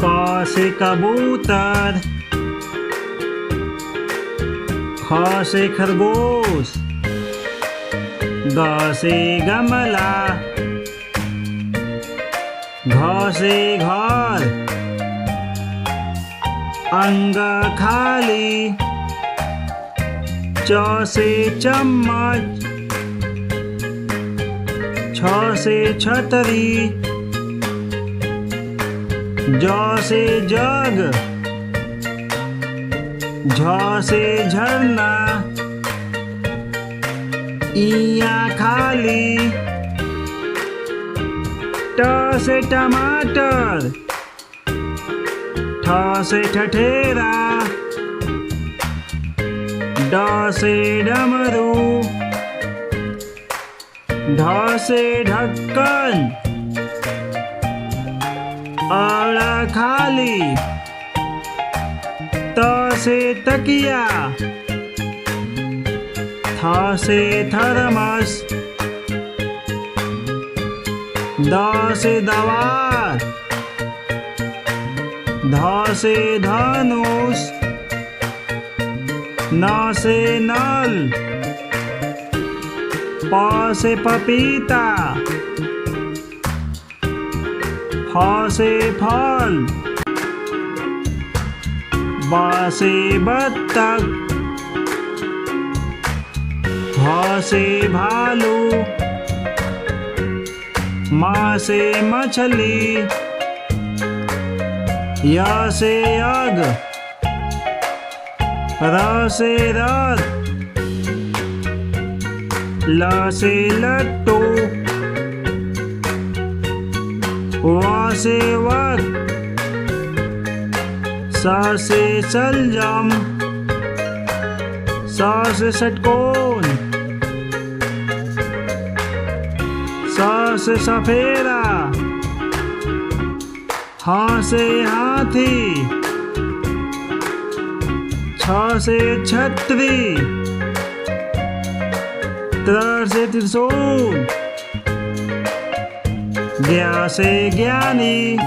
क से कबूतर, ख से खरगोश, ग से गमला, घ से घर, अंग खाली, च से चम्मच, छ से छतरी, ज से जग, झ से झरना, इया खाली, ट से टमाटर, ठ से ठठेरा, ड से डमरू, ढ से ढक्कन, अ खाली, त से तकिया, थ से थर्मस, द से दवात, ध से धनुष, न से नल, प से पपीता, फ से फल, ब से बत्तख, भ से भालू, म से मछली, य से यज्ञ, र से रथ, ल से लट्टू, व से वक, स से सलजम, स से षटकोण, स से सफेरा, ह से हाथी, छ से छतरी, त्र से त्रिशूल, ज्ञ से ज्ञानी,